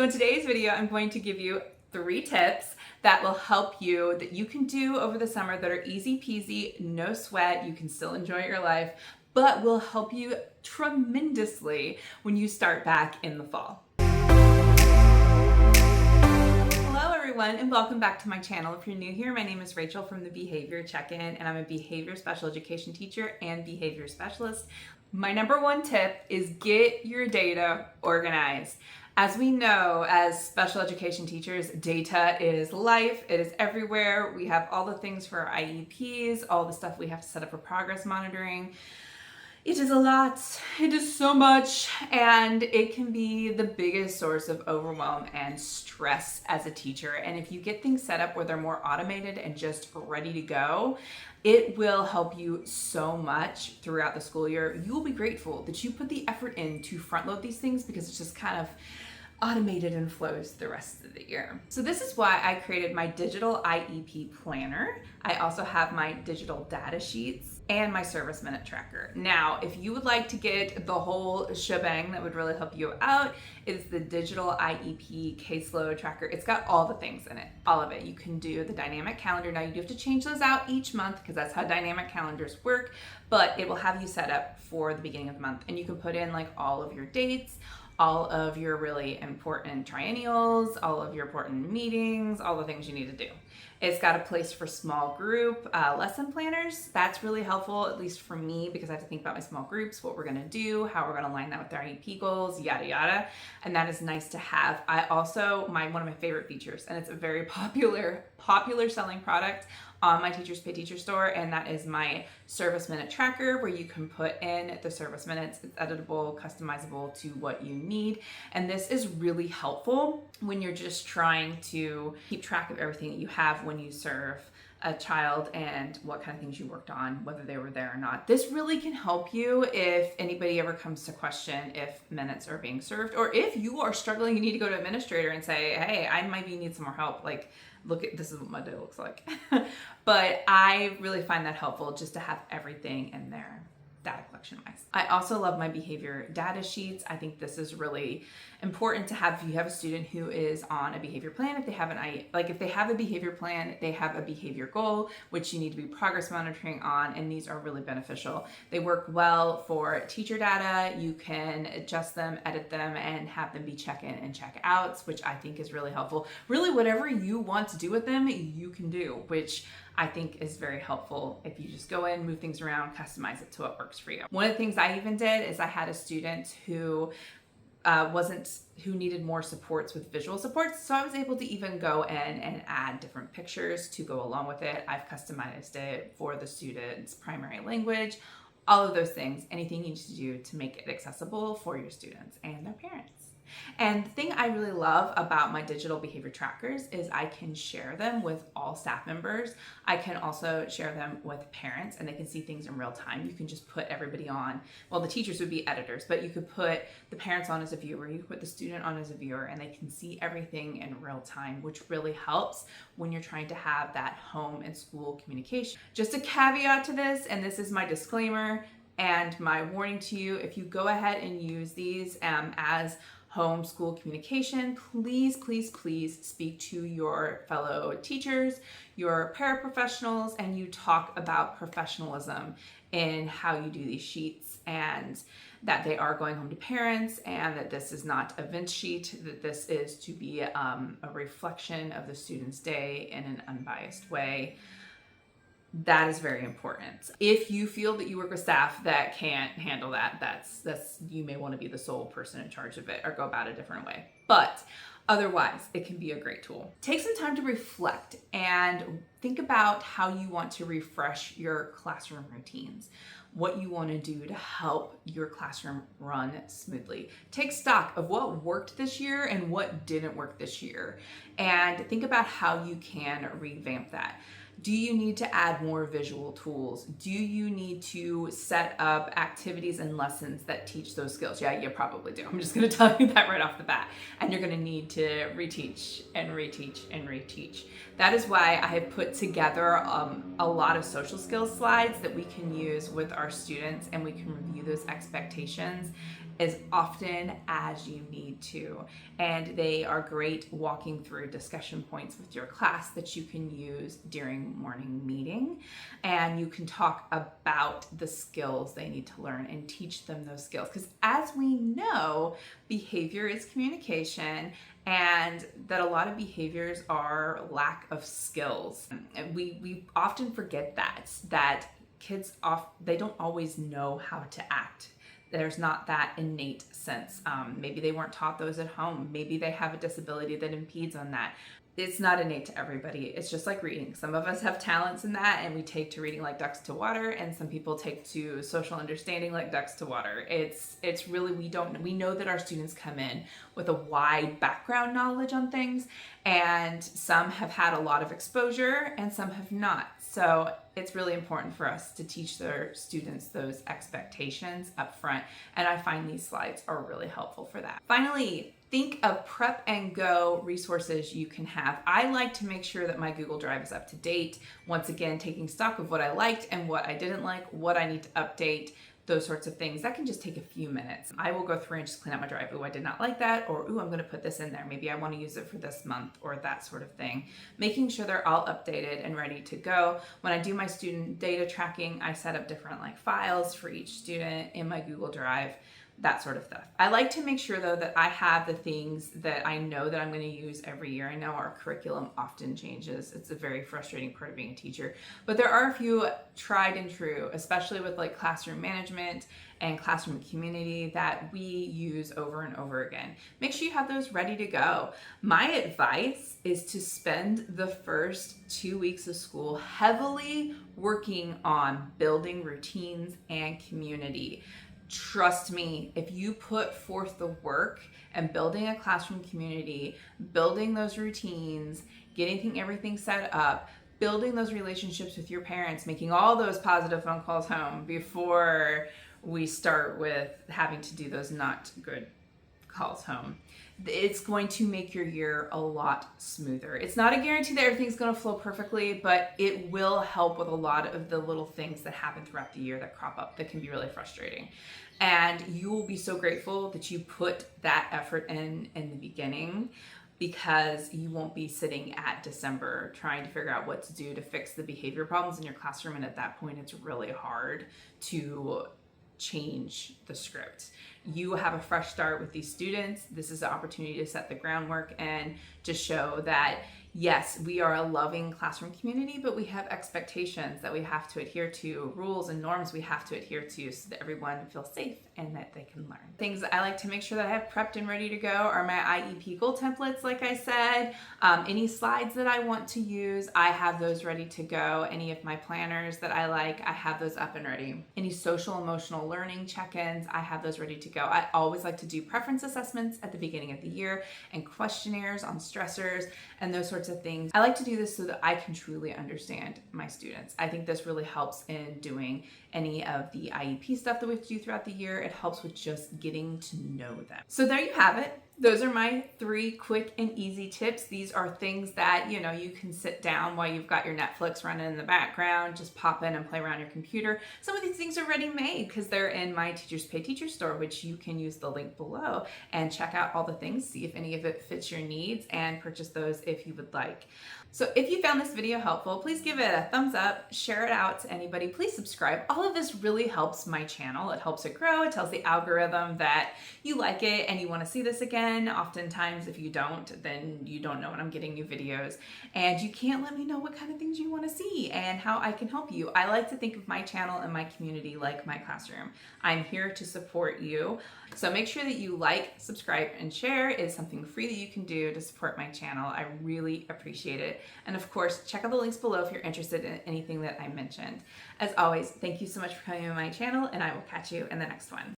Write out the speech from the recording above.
So in today's video, I'm going to give you 3 tips that will help you, that you can do over the summer, that are easy peasy, no sweat, you can still enjoy your life, but will help you tremendously when you start back in the fall. Hello everyone, and welcome back to my channel. If you're new here, my name is Rachel from the Behavior Check-In, and I'm a behavior special education teacher and behavior specialist. My number 1 tip is get your data organized. As we know, as special education teachers, data is life, it is everywhere. We have all the things for our IEPs, all the stuff we have to set up for progress monitoring. It is a lot, it is so much, and it can be the biggest source of overwhelm and stress as a teacher. And if you get things set up where they're more automated and just ready to go, it will help you so much throughout the school year. You will be grateful that you put the effort in to front load these things because it's just kind of automated and flows the rest of the year. So this is why I created my digital IEP planner. I also have my digital data sheets and my service minute tracker. Now, if you would like to get the whole shebang that would really help you out, it's the digital IEP caseload tracker. It's got all the things in it, all of it. You can do the dynamic calendar. Now you do have to change those out each month because that's how dynamic calendars work, but it will have you set up for the beginning of the month, and you can put in like all of your dates, all of your really important triennials, all of your important meetings, all the things you need to do. It's got a place for small group lesson planners. That's really helpful, at least for me, because I have to think about my small groups, what we're gonna do, how we're gonna line that with our IEP goals, yada, yada. And that is nice to have. I also, one of my favorite features, and it's a very popular selling product on my Teachers Pay Teacher store, and that is my service minute tracker, where you can put in the service minutes. It's editable, customizable to what you need. And this is really helpful when you're just trying to keep track of everything that you have when you serve a child and what kind of things you worked on, whether they were there or not. This really can help you if anybody ever comes to question if minutes are being served, or if you are struggling, you need to go to administrator and say, hey, I might need some more help. Like, look at, this is what my day looks like. But I really find that helpful just to have everything in there, data collection wise. I also love my behavior data sheets. I think this is really important to have if you have a student who is on a behavior plan. If they have if they have a behavior plan, they have a behavior goal, which you need to be progress monitoring on, and these are really beneficial. They work well for teacher data. You can adjust them, edit them, and have them be check-in and check-outs, which I think is really helpful. Really, whatever you want to do with them, you can do, which I think is very helpful if you just go in, move things around, customize it to what works for you. One of the things I even did is I had a student who needed more supports with visual supports. So I was able to even go in and add different pictures to go along with it. I've customized it for the student's primary language, all of those things, anything you need to do to make it accessible for your students and their parents. And the thing I really love about my digital behavior trackers is I can share them with all staff members. I can also share them with parents, and they can see things in real time. You can just put everybody on. Well, the teachers would be editors, but you could put the parents on as a viewer, you could put the student on as a viewer, and they can see everything in real time, which really helps when you're trying to have that home and school communication. Just a caveat to this, and this is my disclaimer and my warning to you: if you go ahead and use these as homeschool communication, please, please, please speak to your fellow teachers, your paraprofessionals, and you talk about professionalism in how you do these sheets, and that they are going home to parents, and that this is not a Vince sheet, that this is to be a reflection of the student's day in an unbiased way. That is very important. If you feel that you work with staff that can't handle that, that's you may want to be the sole person in charge of it or go about it a different way. But otherwise, it can be a great tool. Take some time to reflect and think about how you want to refresh your classroom routines, what you want to do to help your classroom run smoothly. Take stock of what worked this year and what didn't work this year, and think about how you can revamp that. Do you need to add more visual tools? Do you need to set up activities and lessons that teach those skills? Yeah, you probably do. I'm just gonna tell you that right off the bat. And you're gonna need to reteach and reteach and reteach. That is why I have put together a lot of social skills slides that we can use with our students, and we can review those expectations as often as you need to. And they are great walking through discussion points with your class that you can use during morning meeting. And you can talk about the skills they need to learn and teach them those skills. Because as we know, behavior is communication, and that a lot of behaviors are lack of skills. And we often forget that kids they don't always know how to act. There's not that innate sense. Maybe they weren't taught those at home. Maybe they have a disability that impedes on that. It's not innate to everybody. It's just like reading. Some of us have talents in that, and we take to reading like ducks to water, and some people take to social understanding like ducks to water. It's really, we know that our students come in with a wide background knowledge on things, and some have had a lot of exposure and some have not. So it's really important for us to teach their students those expectations up front, and I find these slides are really helpful for that. Finally, think of prep and go resources you can have. I like to make sure that my Google Drive is up to date. Once again, taking stock of what I liked and what I didn't like, what I need to update, those sorts of things. That can just take a few minutes. I will go through and just clean out my drive. Ooh, I did not like that, or ooh, I'm gonna put this in there. Maybe I wanna use it for this month, or that sort of thing. Making sure they're all updated and ready to go. When I do my student data tracking, I set up different files for each student in my Google Drive, that sort of stuff. I like to make sure though that I have the things that I know that I'm going to use every year. I know our curriculum often changes. It's a very frustrating part of being a teacher, but there are a few tried and true, especially with classroom management and classroom community, that we use over and over again. Make sure you have those ready to go. My advice is to spend the first 2 weeks of school heavily working on building routines and community. Trust me, if you put forth the work and building a classroom community, building those routines, getting everything set up, building those relationships with your parents, making all those positive phone calls home before we start with having to do those not good calls home, it's going to make your year a lot smoother. It's not a guarantee that everything's going to flow perfectly, but it will help with a lot of the little things that happen throughout the year that crop up that can be really frustrating. And you will be so grateful that you put that effort in the beginning, because you won't be sitting at December trying to figure out what to do to fix the behavior problems in your classroom. And at that point, it's really hard to change the script. You have a fresh start with these students. This is an opportunity to set the groundwork and to show that, yes, we are a loving classroom community, but we have expectations that we have to adhere to, rules and norms we have to adhere to, so that everyone feels safe and that they can learn. Things that I like to make sure that I have prepped and ready to go are my IEP goal templates, like I said. Any slides that I want to use, I have those ready to go. Any of my planners that I like, I have those up and ready. Any social emotional learning check-ins, I have those ready to go. I always like to do preference assessments at the beginning of the year and questionnaires on stressors and those sorts of things. I like to do this so that I can truly understand my students. I think this really helps in doing any of the IEP stuff that we have to do throughout the year. It helps with just getting to know them. So there you have it. Those are my 3 quick and easy tips. These are things that, you can sit down while you've got your Netflix running in the background, just pop in and play around your computer. Some of these things are ready-made because they're in my Teachers Pay Teacher store, which you can use the link below and check out all the things, see if any of it fits your needs, and purchase those if you would like. So if you found this video helpful, please give it a thumbs up, share it out to anybody, please subscribe. All of this really helps my channel. It helps it grow. It tells the algorithm that you like it and you want to see this again. Oftentimes, if you don't, then you don't know when I'm getting new videos, and you can't let me know what kind of things you want to see and how I can help you. I like to think of my channel and my community like my classroom. I'm here to support you. So make sure that you like, subscribe, and share. It is something free that you can do to support my channel. I really appreciate it. And of course, check out the links below if you're interested in anything that I mentioned. As always, thank you so much for coming to my channel, and I will catch you in the next one.